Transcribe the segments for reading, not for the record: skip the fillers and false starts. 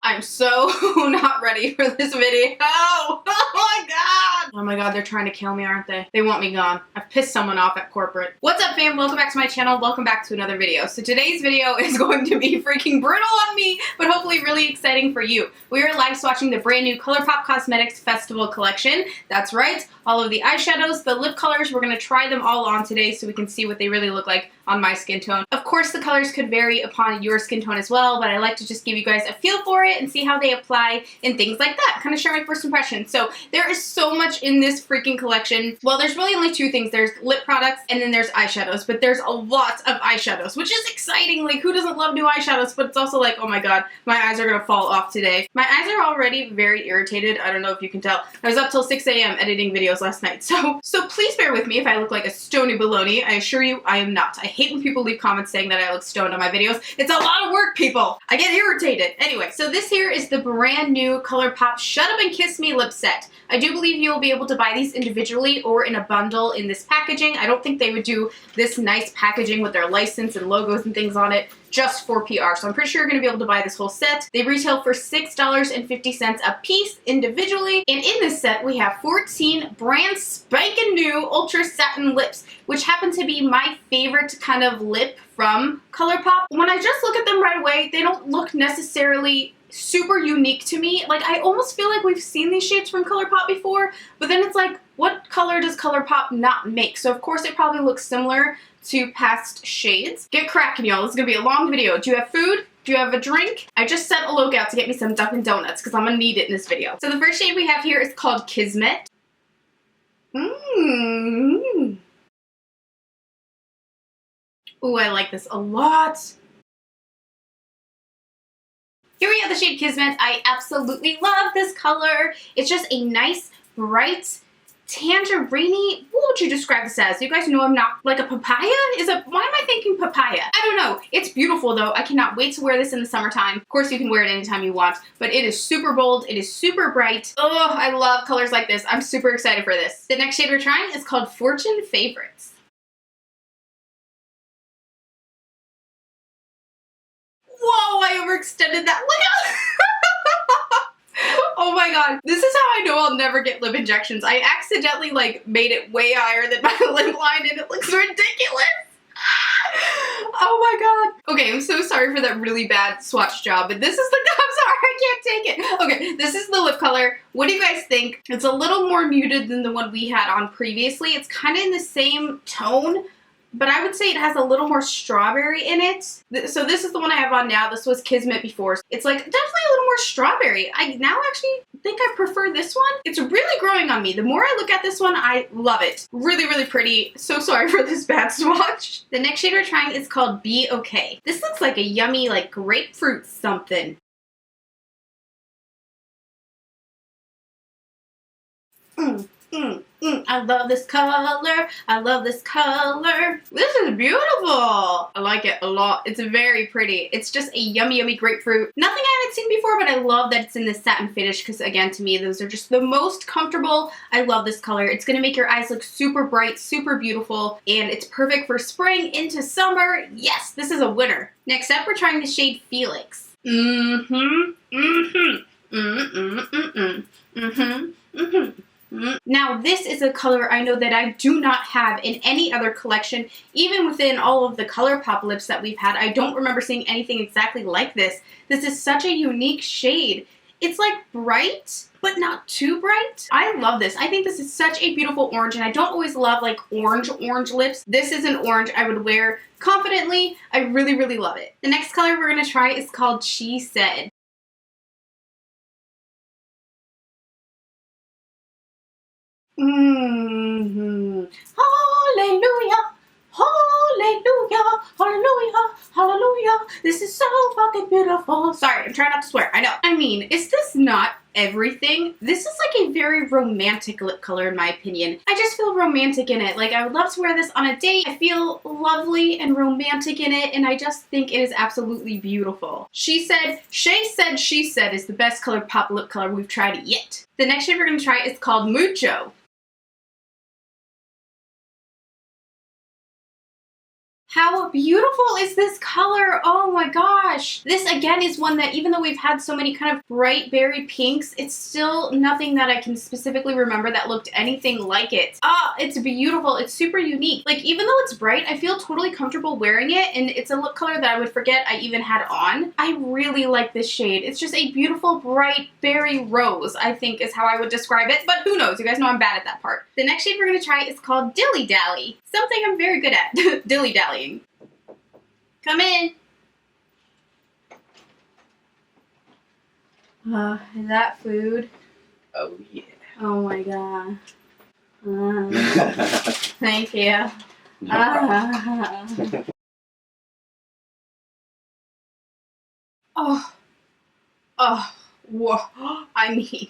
I'm so not ready for this video. Oh my god. Oh my god, they're trying to kill me, aren't they? They want me gone. I've pissed someone off at corporate. What's up, fam? Welcome back to my channel. Welcome back to another video. So today's video is going to be freaking brutal on me, but hopefully really exciting for you. We are live swatching the brand new ColourPop Cosmetics Festival Collection. That's right, all of the eyeshadows, the lip colors, we're gonna try them all on today so we can see what they really look like on my skin tone. Of course, the colors could vary upon your skin tone as well, but I like to just give you guys a feel for it and see how they apply and things like that. Kind of share my first impression. So there is so much in this freaking collection. Well, there's really only two things. There's lip products and then there's eyeshadows, but there's a lot of eyeshadows, which is exciting. Like, who doesn't love new eyeshadows? But it's also like, oh my god, my eyes are gonna fall off today. My eyes are already very irritated. I don't know if you can tell. I was up till 6 a.m. editing videos last night, so please bear with me if I look like a stony baloney. I assure you, I am not. I hate when people leave comments saying that I look stoned on my videos. It's a lot of work, people. I get irritated. Anyway, so this here is the brand new ColourPop Shut Up and Kiss Me lip set. I do believe you'll be able to buy these individually or in a bundle in this packaging. I don't think they would do this nice packaging with their license and logos and things on it just for PR. So I'm pretty sure you're going to be able to buy this whole set. They retail for $6.50 a piece individually. And in this set, we have 14 brand spanking new Ultra Satin lips, which happen to be my favorite kind of lip from ColourPop. When I just look at them right away, they don't look necessarily super unique to me. Like, I almost feel like we've seen these shades from ColourPop before, but then it's like, what color does ColourPop not make? So of course it probably looks similar to past shades. Get cracking, y'all. This is gonna be a long video. Do you have food? Do you have a drink? I just sent a Loke out to get me some Dunkin' Donuts because I'm gonna need it in this video. So the first shade we have here is called Kismet. Ooh, I like this a lot. Here we have the shade Kismet. I absolutely love this color. It's just a nice, bright, tangerine-y. What would you describe this as? You guys know I'm not like a papaya? Why am I thinking papaya? I don't know. It's beautiful though. I cannot wait to wear this in the summertime. Of course you can wear it anytime you want, but it is super bold. It is super bright. Oh, I love colors like this. I'm super excited for this. The next shade we're trying is called Fortune Favorites. Whoa, I overextended that. Look out! Oh my god. This is how I know I'll never get lip injections. I accidentally like made it way higher than my lip line and it looks ridiculous. Oh my god. Okay, I'm so sorry for that really bad swatch job, but this is the, I'm sorry, I can't take it. Okay, this is the lip color. What do you guys think? It's a little more muted than the one we had on previously. It's kind of in the same tone, but I would say it has a little more strawberry in it. So this is the one I have on now. This was Kismet before. It's like definitely a little more strawberry. I now actually think I prefer this one. It's really growing on me. The more I look at this one, I love it. Really, really pretty. So sorry for this bad swatch. The next shade we're trying is called Be Okay. This looks like a yummy like grapefruit something. I love this color. I love this color. This is beautiful. I like it a lot. It's very pretty. It's just a yummy, yummy grapefruit. Nothing I haven't seen before, but I love that it's in this satin finish because, again, to me, those are just the most comfortable. I love this color. It's going to make your eyes look super bright, super beautiful, and it's perfect for spring into summer. Yes, this is a winner. Next up, we're trying the shade Felix. Now this is a color I know that I do not have in any other collection. Even within all of the ColourPop lips that we've had, I don't remember seeing anything exactly like this. This is such a unique shade. It's like bright, but not too bright. I love this. I think this is such a beautiful orange, and I don't always love like orange lips. This is an orange I would wear confidently. I really, really love it. The next color we're gonna try is called She Said. Hallelujah, hallelujah, hallelujah, hallelujah. This is so fucking beautiful. Sorry, I'm trying not to swear. I know. I mean, is this not everything? This is like a very romantic lip color in my opinion. I just feel romantic in it. Like, I would love to wear this on a date. I feel lovely and romantic in it, and I just think it is absolutely beautiful. She Said, SHAE She Said is the best ColourPop lip color we've tried yet. The next shade we're gonna try is called Mucho. How beautiful is this color? Oh my gosh. This again is one that even though we've had so many kind of bright berry pinks, it's still nothing that I can specifically remember that looked anything like it. Ah, it's beautiful. It's super unique. Like even though it's bright, I feel totally comfortable wearing it, and it's a lip color that I would forget I even had on. I really like this shade. It's just a beautiful bright berry rose, I think is how I would describe it, but who knows? You guys know I'm bad at that part. The next shade we're going to try is called Dilly Dally. Something I'm very good at. Dilly dallying. Come in. Is that food? Oh yeah. Oh my god. Thank you. No problem. Oh, whoa. I mean,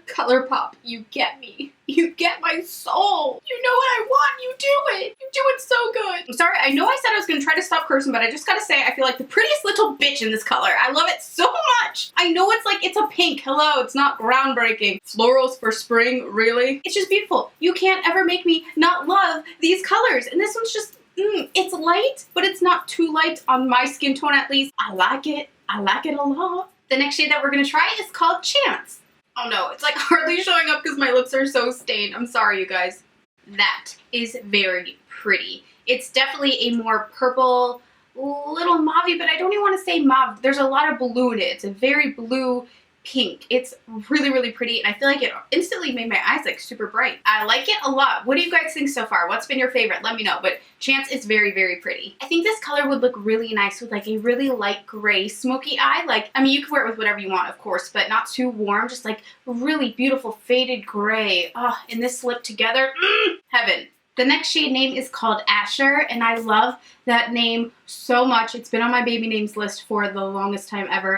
ColourPop, you get me. You get my soul. You know what I want, you do it. You do it so good. I'm sorry, I know I said I was gonna try to stop cursing, but I just gotta say, I feel like the prettiest little bitch in this color. I love it so much. I know it's like, it's a pink. Hello, it's not groundbreaking. Florals for spring, really? It's just beautiful. You can't ever make me not love these colors. And this one's just, it's light, but it's not too light on my skin tone at least. I like it. I like it a lot. The next shade that we're gonna try is called Chance. Oh no, it's like hardly showing up because my lips are so stained. I'm sorry, you guys. That is very pretty. It's definitely a more purple, little mauve-y, but I don't even want to say mauve. There's a lot of blue in it. It's a very blue pink. It's really, really pretty, and I feel like it instantly made my eyes like super bright. I like it a lot. What do you guys think so far? What's been your favorite? Let me know, but Chance is very, very pretty. I think this color would look really nice with like a really light gray smoky eye. Like, I mean, you can wear it with whatever you want, of course, but not too warm, just like really beautiful faded gray. Oh, and this lip together, heaven. The next shade name is called Asher, and I love that name so much. It's been on my baby names list for the longest time ever.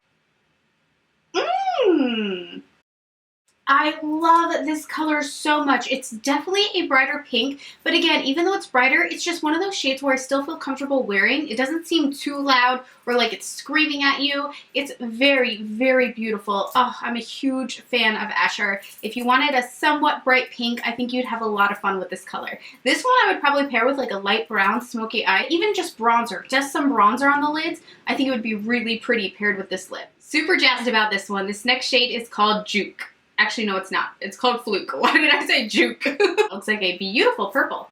I love this color so much. It's definitely a brighter pink, but again, even though it's brighter, it's just one of those shades where I still feel comfortable wearing. It doesn't seem too loud or like it's screaming at you. It's very, very beautiful. Oh, I'm a huge fan of Asher. If you wanted a somewhat bright pink, I think you'd have a lot of fun with this color. This one I would probably pair with like a light brown smoky eye, even just bronzer, just some bronzer on the lids. I think it would be really pretty paired with this lip. Super jazzed about this one. This next shade is called Juke. Actually, no, it's not. It's called Fluke. Why did I say Juke? Looks like a beautiful purple.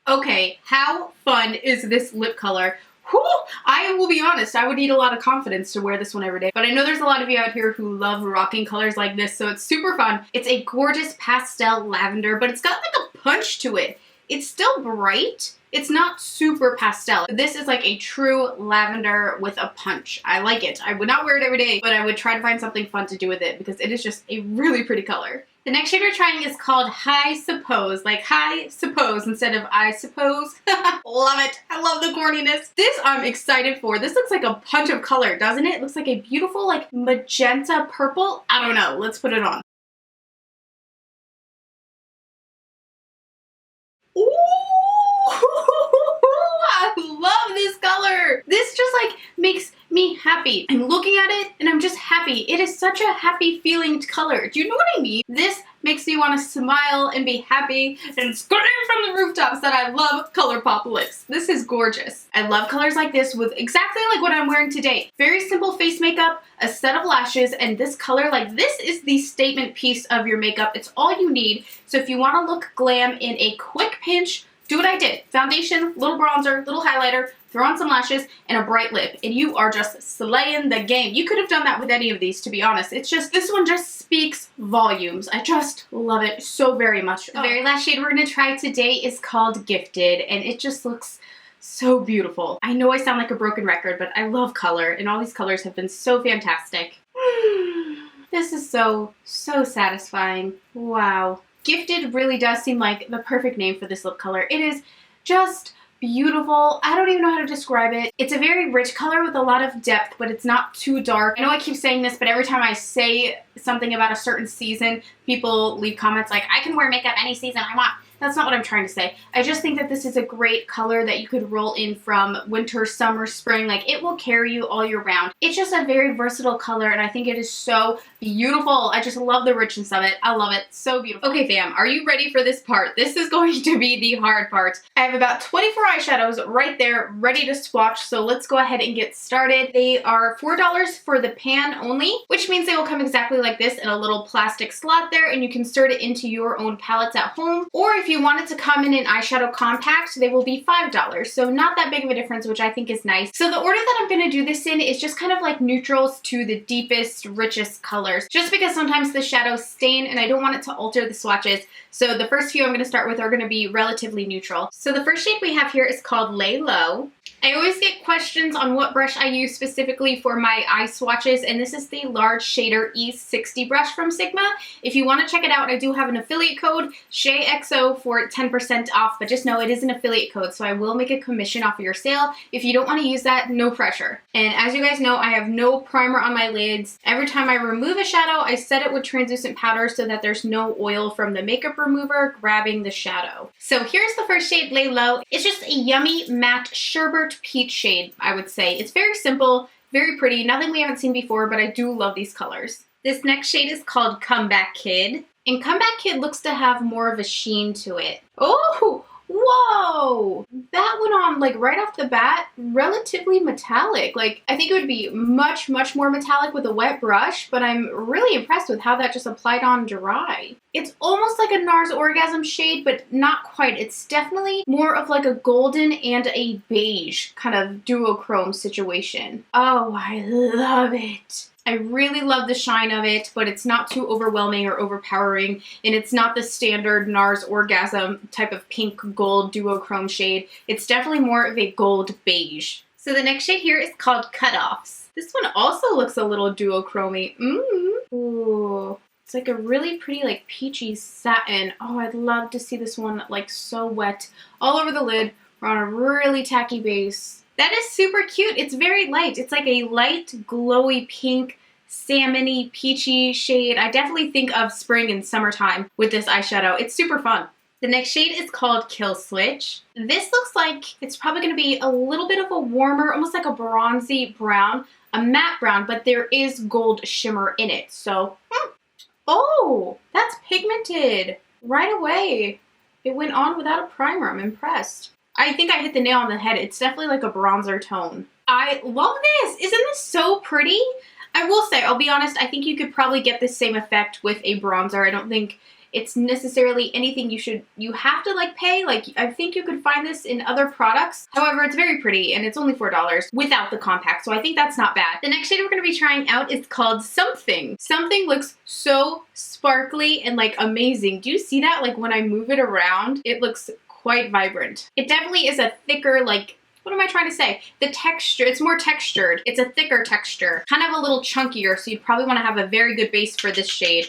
Okay, how fun is this lip color? Whew, I will be honest, I would need a lot of confidence to wear this one every day, but I know there's a lot of you out here who love rocking colors like this, so it's super fun. It's a gorgeous pastel lavender, but it's got like a punch to it. It's still bright. It's not super pastel. This is like a true lavender with a punch. I like it. I would not wear it every day, but I would try to find something fun to do with it because it is just a really pretty color. The next shade we're trying is called High Suppose, like High Suppose instead of I Suppose. Love it. I love the corniness. This I'm excited for. This looks like a punch of color, doesn't it? It looks like a beautiful like magenta purple. I don't know. Let's put it on. Ooh! I love this color. This just like makes me happy. I'm looking at it and I'm just happy. It is such a happy feeling color. Do you know what I mean? This makes me want to smile and be happy and scream from the rooftops that I love ColourPop lips. This is gorgeous. I love colors like this with exactly like what I'm wearing today. Very simple face makeup, a set of lashes, and this color, like this is the statement piece of your makeup. It's all you need. So if you want to look glam in a quick pinch, do what I did. Foundation, little bronzer, little highlighter, throw on some lashes, and a bright lip, and you are just slaying the game. You could have done that with any of these, to be honest. It's just, this one just speaks volumes. I just love it so very much. The very last shade we're going to try today is called Gifted, and it just looks so beautiful. I know I sound like a broken record, but I love color, and all these colors have been so fantastic. This is so, so satisfying. Wow. Gifted really does seem like the perfect name for this lip color. It is just beautiful. I don't even know how to describe it. It's a very rich color with a lot of depth, but it's not too dark. I know I keep saying this, but every time I say something about a certain season, people leave comments like, I can wear makeup any season I want. That's not what I'm trying to say. I just think that this is a great color that you could roll in from winter, summer, spring. Like, it will carry you all year round. It's just a very versatile color, and I think it is so beautiful. I just love the richness of it. I love it. So beautiful. Okay, fam, are you ready for this part? This is going to be the hard part. I have about 24 eyeshadows right there ready to swatch, so let's go ahead and get started. They are $4 for the pan only, which means they will come exactly like this in a little plastic slot there, and you can insert it into your own palettes at home. Or if you want it to come in an eyeshadow compact, they will be $5. So not that big of a difference, which I think is nice. So the order that I'm going to do this in is just kind of like neutrals to the deepest, richest colors, just because sometimes the shadows stain and I don't want it to alter the swatches. So the first few I'm going to start with are going to be relatively neutral. So the first shade we have here is called Lay Low. I always get questions on what brush I use specifically for my eye swatches, and this is the Large Shader E60 brush from Sigma. If you want to check it out, I do have an affiliate code, SHAEXo, for 10% off, but just know it is an affiliate code, so I will make a commission off of your sale. If you don't want to use that, no pressure. And as you guys know, I have no primer on my lids. Every time I remove a shadow, I set it with translucent powder so that there's no oil from the makeup remover grabbing the shadow. So here's the first shade, Lay Low. It's just a yummy matte sherbet peach shade, I would say. It's very simple, very pretty, nothing we haven't seen before, but I do love these colors. This next shade is called Comeback Kid, and Comeback Kid looks to have more of a sheen to it. Oh, whoa! That went on, like, right off the bat, relatively metallic. Like, I think it would be much, much more metallic with a wet brush, but I'm really impressed with how that just applied on dry. It's almost like a NARS Orgasm shade, but not quite. It's definitely more of like a golden and a beige kind of duochrome situation. Oh, I love it. I really love the shine of it, but it's not too overwhelming or overpowering, and it's not the standard NARS Orgasm type of pink gold duochrome shade. It's definitely more of a gold beige. So the next shade here is called Cutoffs. This one also looks a little duochromy. Ooh. It's like a really pretty, like, peachy satin. Oh, I'd love to see this one, like, so wet all over the lid or on a really tacky base. That is super cute. It's very light. It's like a light, glowy pink, salmon-y, peachy shade. I definitely think of spring and summertime with this eyeshadow. It's super fun. The next shade is called Kill Switch. This looks like it's probably going to be a little bit of a warmer, almost like a bronzy brown, a matte brown, but there is gold shimmer in it. So, oh, that's pigmented right away. It went on without a primer. I'm impressed. I think I hit the nail on the head. It's definitely like a bronzer tone. I love this. Isn't this so pretty? I will say, I'll be honest, I think you could probably get the same effect with a bronzer. I don't think it's necessarily anything you have to like pay. Like, I think you could find this in other products. However, it's very pretty and it's only $4 without the compact. So I think that's not bad. The next shade we're going to be trying out is called Something. Something looks so sparkly and like amazing. Do you see that? Like when I move it around, it looks quite vibrant. It definitely is a thicker, like, what am I trying to say? The texture, it's more textured. It's a thicker texture, kind of a little chunkier. So you'd probably want to have a very good base for this shade.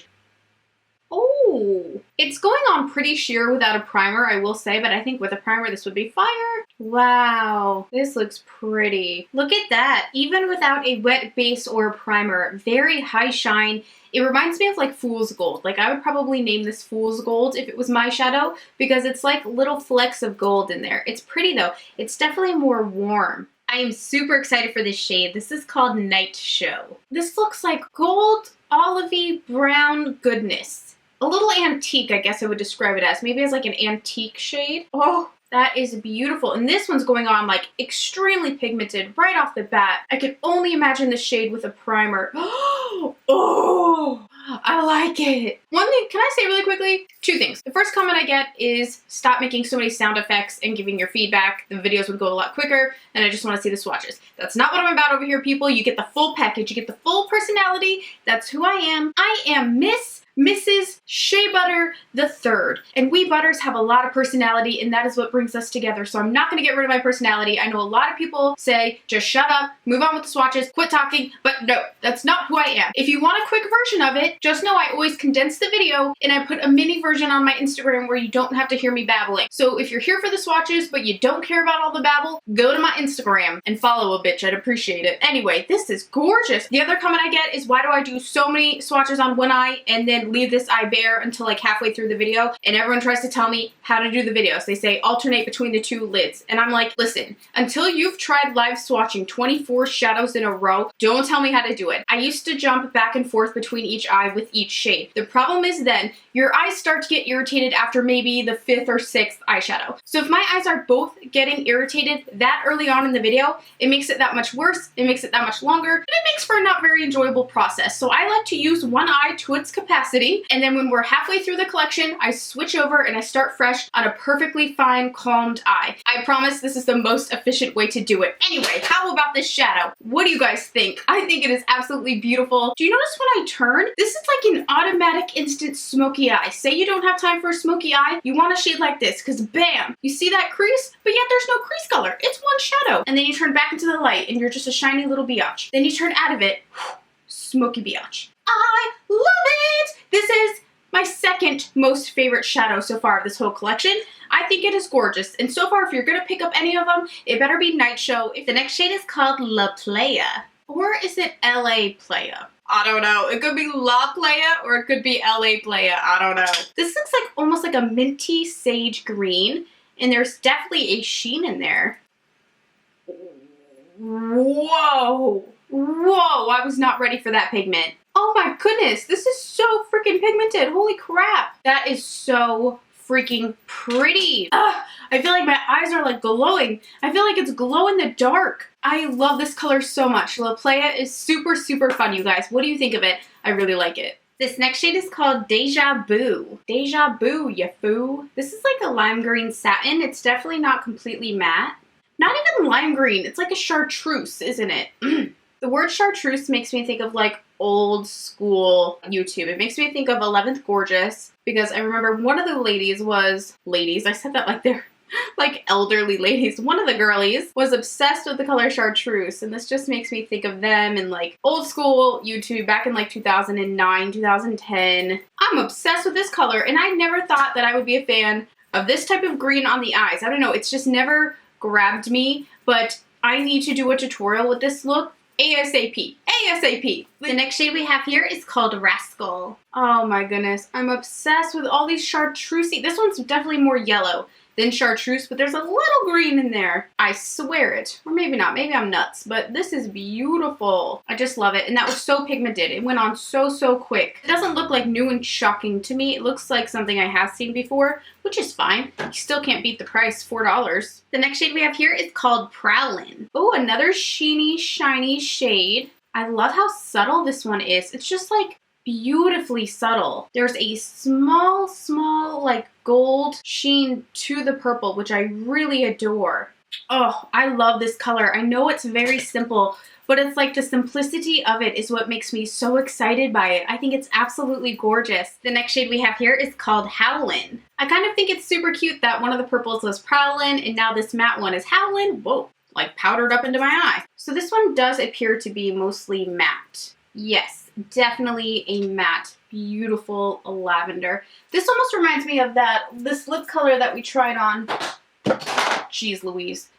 Oh, it's going on pretty sheer without a primer, I will say, but I think with a primer this would be fire. Wow, this looks pretty. Look at that, even without a wet base or a primer, very high shine. It reminds me of like Fool's Gold. Like, I would probably name this Fool's Gold if it was my shadow, because it's like little flecks of gold in there. It's pretty though. It's definitely more warm. I am super excited for this shade. This is called Night Show. This looks like gold, olivey, brown goodness. A little antique, I guess I would describe it as. Maybe as like an antique shade. Oh, that is beautiful. And this one's going on like extremely pigmented right off the bat. I can only imagine the shade with a primer. Oh, I like it. One thing, can I say really quickly? Two things. The first comment I get is stop making so many sound effects and giving your feedback. The videos would go a lot quicker and I just want to see the swatches. That's not what I'm about over here, people. You get the full package. You get the full personality. That's who I am. I am Mrs. Shea Butter III. And we Butters have a lot of personality, and that is what brings us together. So I'm not going to get rid of my personality. I know a lot of people say, just shut up, move on with the swatches, quit talking, but no, that's not who I am. If you want a quick version of it, just know I always condense the video and I put a mini version on my Instagram where you don't have to hear me babbling. So if you're here for the swatches, but you don't care about all the babble, go to my Instagram and follow a bitch. I'd appreciate it. Anyway, this is gorgeous. The other comment I get is, why do I do so many swatches on one eye and then then leave this eye bare until like halfway through the video, and everyone tries to tell me how to do the videos. They say alternate between the two lids, and I'm like, listen, until you've tried live swatching 24 shadows in a row, don't tell me how to do it. I used to jump back and forth between each eye with each shade. The problem is then your eyes start to get irritated after maybe the 5th or 6th eyeshadow. So if my eyes are both getting irritated that early on in the video, it makes it that much worse, it makes it that much longer, and it makes for a not very enjoyable process. So I like to use one eye to its capacity, and then when we're halfway through the collection, I switch over and I start fresh on a perfectly fine, calmed eye. I promise this is the most efficient way to do it. Anyway, how about this shadow? What do you guys think? I think it is absolutely beautiful. Do you notice when I turn? This is like an automatic instant smoky eye. Say you don't have time for a smoky eye, you want a shade like this, because bam, you see that crease, but yet there's no crease color. It's one shadow. And then you turn back into the light and you're just a shiny little biatch. Then you turn out of it, smoky biatch. I love it! This is my second most favorite shadow so far of this whole collection. I think it is gorgeous, and so far if you're gonna pick up any of them, it better be Night Show. If the next shade is called La Playa, or is it LA Playa? I don't know. It could be La Playa or it could be LA Playa. I don't know. This looks like almost like a minty sage green, and there's definitely a sheen in there. Whoa! Whoa! I was not ready for that pigment. Oh my goodness, this is so freaking pigmented. Holy crap. That is so freaking pretty. Ugh, I feel like my eyes are like glowing. I feel like it's glow in the dark. I love this color so much. La Playa is super, super fun, you guys. What do you think of it? I really like it. This next shade is called Deja Vu. Deja Vu, ya foo. This is like a lime green satin. It's definitely not completely matte. Not even lime green. It's like a chartreuse, isn't it? The word chartreuse makes me think of like old school YouTube. It makes me think of 11th Gorgeous, because I remember one of the ladies, I said that like they're like elderly ladies. One of the girlies was obsessed with the color chartreuse, and this just makes me think of them in like old school YouTube back in like 2009, 2010. I'm obsessed with this color, and I never thought that I would be a fan of this type of green on the eyes. I don't know, it's just never grabbed me, but I need to do a tutorial with this look ASAP. ASAP. The next shade we have here is called Rascal. Oh my goodness, I'm obsessed with all these chartreusey. This one's definitely more yellow than chartreuse, but there's a little green in there. I swear it. Or maybe not, maybe I'm nuts, but this is beautiful. I just love it, and that was so pigmented. It went on so, so quick. It doesn't look like new and shocking to me. It looks like something I have seen before, which is fine. You still can't beat the price, $4. The next shade we have here is called Praline. Oh, another sheeny, shiny shade. I love how subtle this one is. It's just like beautifully subtle. There's a small like gold sheen to the purple, which I really adore. Oh, I love this color. I know it's very simple, but it's like the simplicity of it is what makes me so excited by it. I think it's absolutely gorgeous. The next shade we have here is called Howlin. I kind of think it's super cute that one of the purples was Praline and now this matte one is Howlin. Whoa, like powdered up into my eye. So this one does appear to be mostly matte. Yes, definitely a matte, beautiful lavender. This almost reminds me of this lip color that we tried on. Jeez Louise.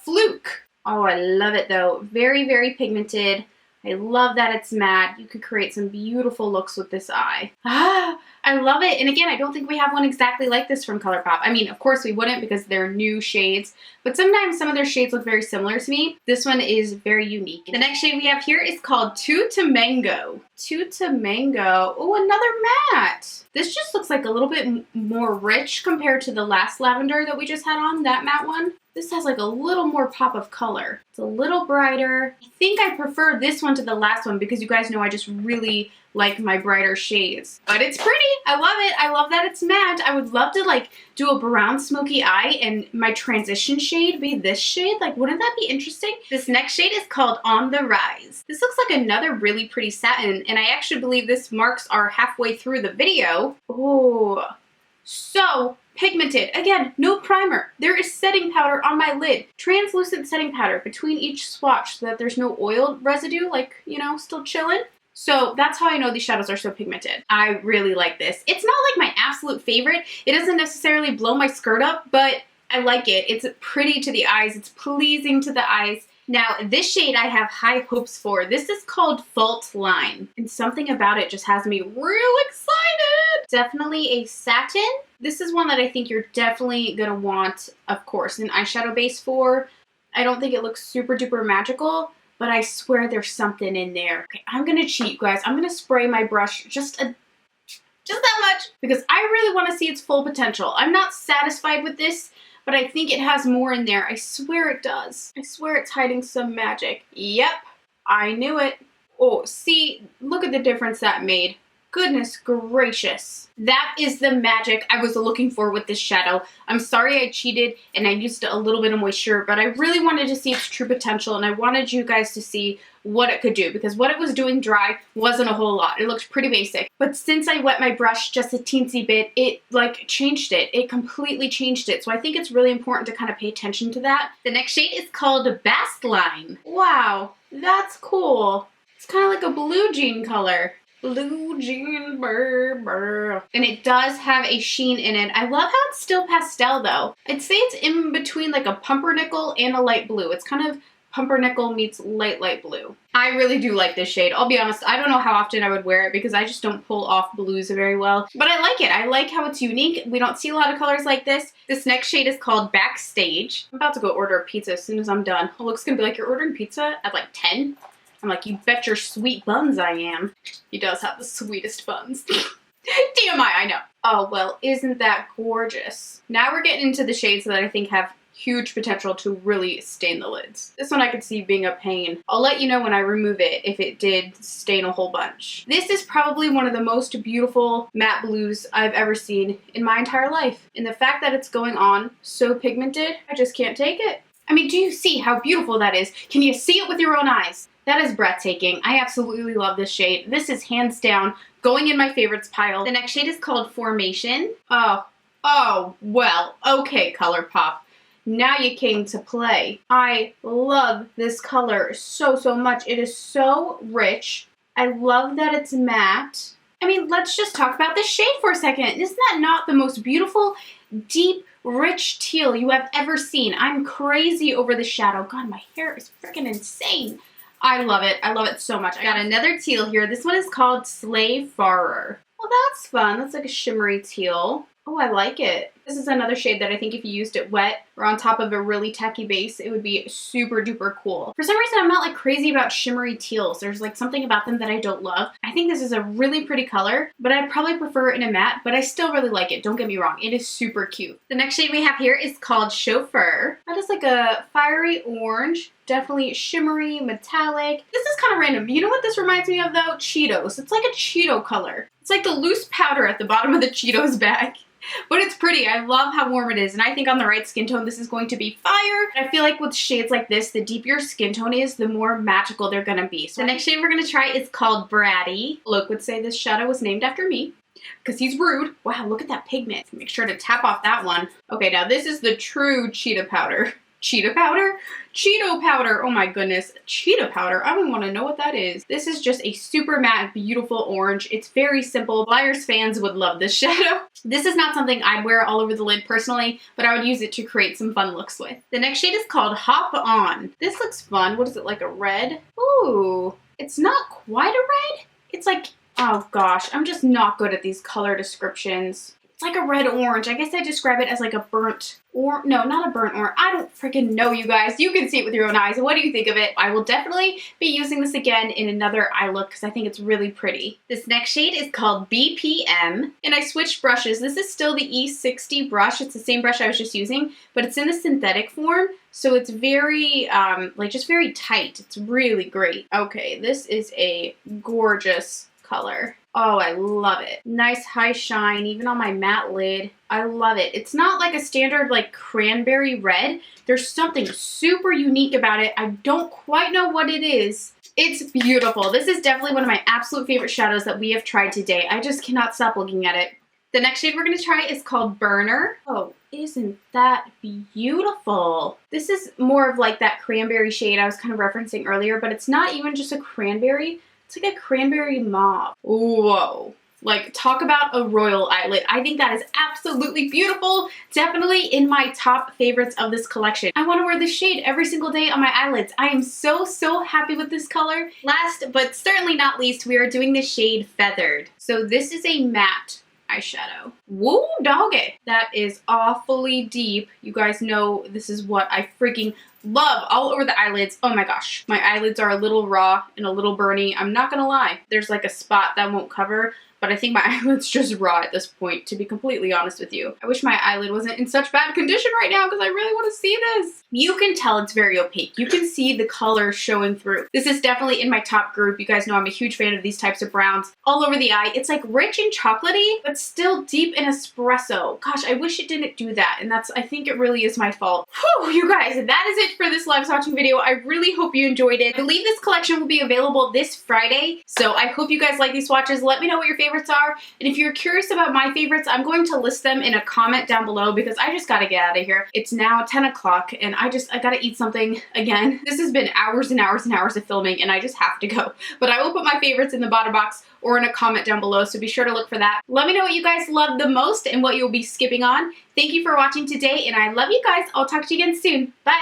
Fluke. Oh, I love it though. Very, very pigmented. I love that it's matte. You could create some beautiful looks with this eye. Ah, I love it. And again, I don't think we have one exactly like this from ColourPop. I mean, of course we wouldn't because they're new shades, but sometimes some of their shades look very similar to me. This one is very unique. The next shade we have here is called Tamango. Tamango. Oh, another matte. This just looks like a little bit more rich compared to the last lavender that we just had on, that matte one. This has like a little more pop of color. It's a little brighter. I think I prefer this one to the last one because you guys know I just really like my brighter shades. But it's pretty. I love it. I love that it's matte. I would love to like do a brown smoky eye and my transition shade be this shade. Like, wouldn't that be interesting? This next shade is called On the Rise. This looks like another really pretty satin, and I actually believe this marks our halfway through the video. Oh, so pigmented. Again, no primer. There is setting powder on my lid. Translucent setting powder between each swatch so that there's no oil residue, like, you know, still chilling. So that's how I know these shadows are so pigmented. I really like this. It's not like my absolute favorite. It doesn't necessarily blow my skirt up, but I like it. It's pretty to the eyes. It's pleasing to the eyes. Now, this shade I have high hopes for. This is called Fault Line, and something about it just has me real excited. Definitely a satin. This is one that I think you're definitely gonna want, of course, an eyeshadow base for. I don't think it looks super duper magical, but I swear there's something in there. Okay, I'm gonna cheat, guys. I'm gonna spray my brush just that much because I really want to see its full potential. I'm not satisfied with this, but I think it has more in there. I swear it does. I swear it's hiding some magic. Yep, I knew it. Oh, see, look at the difference that made. Goodness gracious. That is the magic I was looking for with this shadow. I'm sorry I cheated and I used a little bit of moisture, but I really wanted to see its true potential and I wanted you guys to see what it could do because what it was doing dry wasn't a whole lot. It looked pretty basic. But since I wet my brush just a teensy bit, it like changed it. It completely changed it. So I think it's really important to kind of pay attention to that. The next shade is called Backline. Wow, that's cool. It's kind of like a blue jean color. Blue jean, brr. And it does have a sheen in it. I love how it's still pastel though. I'd say it's in between like a pumpernickel and a light blue. It's kind of pumpernickel meets light blue. I really do like this shade. I'll be honest, I don't know how often I would wear it because I just don't pull off blues very well. But I like it. I like how it's unique. We don't see a lot of colors like this. This next shade is called Backstage. I'm about to go order a pizza as soon as I'm done. Luke's gonna be like, you're ordering pizza at like 10? I'm like, you bet your sweet buns I am. He does have the sweetest buns. TMI, I know. Oh, well, isn't that gorgeous? Now we're getting into the shades that I think have huge potential to really stain the lids. This one I could see being a pain. I'll let you know when I remove it if it did stain a whole bunch. This is probably one of the most beautiful matte blues I've ever seen in my entire life. And the fact that it's going on so pigmented, I just can't take it. I mean, do you see how beautiful that is? Can you see it with your own eyes? That is breathtaking. I absolutely love this shade. This is hands down going in my favorites pile. The next shade is called Formation. Oh, well, okay, ColourPop. Now you came to play. I love this color so much. It is so rich. I love that it's matte. I mean, let's just talk about this shade for a second. Isn't that not the most beautiful, deep, rich teal you have ever seen? I'm crazy over the shadow. God, my hair is freaking insane. I love it. I love it so much. I got another teal here. This one is called Slave Farer. Well, that's fun. That's like a shimmery teal. Oh, I like it. This is another shade that I think if you used it wet or on top of a really tacky base, it would be super duper cool. For some reason, I'm not like crazy about shimmery teals. There's like something about them that I don't love. I think this is a really pretty color, but I'd probably prefer it in a matte, but I still really like it. Don't get me wrong. It is super cute. The next shade we have here is called Chauffeur. That is like a fiery orange, definitely shimmery, metallic. This is kind of random. You know what this reminds me of though? Cheetos. It's like a Cheeto color. It's like the loose powder at the bottom of the Cheetos bag. But it's pretty. I love how warm it is, and I think on the right skin tone, this is going to be fire. I feel like with shades like this, the deeper your skin tone is, the more magical they're gonna be. So the next shade we're gonna try is called Bratty. Luke would say this shadow was named after me, because he's rude. Wow, look at that pigment. Make sure to tap off that one. Okay, now this is the true cheetah powder. Cheetah powder? Cheeto powder. Oh my goodness. Cheetah powder. I don't want to know what that is. This is just a super matte, beautiful orange. It's very simple. Flyers fans would love this shadow. This is not something I'd wear all over the lid personally, but I would use it to create some fun looks with. The next shade is called Hop On. This looks fun. What is it, like a red? Ooh, it's not quite a red. It's like, oh gosh, I'm just not good at these color descriptions. It's like a red orange. I guess I describe it as like a burnt or no, not a burnt orange. I don't freaking know, you guys. You can see it with your own eyes. What do you think of it? I will definitely be using this again in another eye look because I think it's really pretty. This next shade is called BPM, and I switched brushes. This is still the E60 brush. It's the same brush I was just using, but it's in the synthetic form, so it's very, like just very tight. It's really great. Okay, this is a gorgeous color. Oh, I love it. Nice high shine, even on my matte lid. I love it. It's not like a standard like cranberry red. There's something super unique about it. I don't quite know what it is. It's beautiful. This is definitely one of my absolute favorite shadows that we have tried today. I just cannot stop looking at it. The next shade we're going to try is called Burner. Oh, isn't that beautiful? This is more of like that cranberry shade I was kind of referencing earlier, but it's not even just a cranberry. It's like a cranberry mauve. Whoa. Like, talk about a royal eyelid. I think that is absolutely beautiful. Definitely in my top favorites of this collection. I want to wear this shade every single day on my eyelids. I am so, so happy with this color. Last, but certainly not least, we are doing the shade Feathered. So this is a matte eyeshadow. Woo doggy. That is awfully deep. You guys know this is what I freaking love all over the eyelids. Oh my gosh. My eyelids are a little raw and a little burny. I'm not gonna lie. There's like a spot that won't cover, but I think my eyelid's just raw at this point, to be completely honest with you. I wish my eyelid wasn't in such bad condition right now because I really want to see this. You can tell it's very opaque. You can see the color showing through. This is definitely in my top group. You guys know I'm a huge fan of these types of browns all over the eye. It's like rich and chocolatey, but still deep in espresso. Gosh, I wish it didn't do that. And I think it really is my fault. Whew, you guys, that is it for this live swatching video. I really hope you enjoyed it. I believe this collection will be available this Friday. So I hope you guys like these swatches. Let me know what your favorites are. And if you're curious about my favorites, I'm going to list them in a comment down below because I just gotta get out of here. It's now 10 o'clock and I gotta eat something again. This has been hours and hours and hours of filming and I just have to go. But I will put my favorites in the bottom box or in a comment down below, so be sure to look for that. Let me know what you guys love the most and what you'll be skipping on. Thank you for watching today and I love you guys. I'll talk to you again soon. Bye!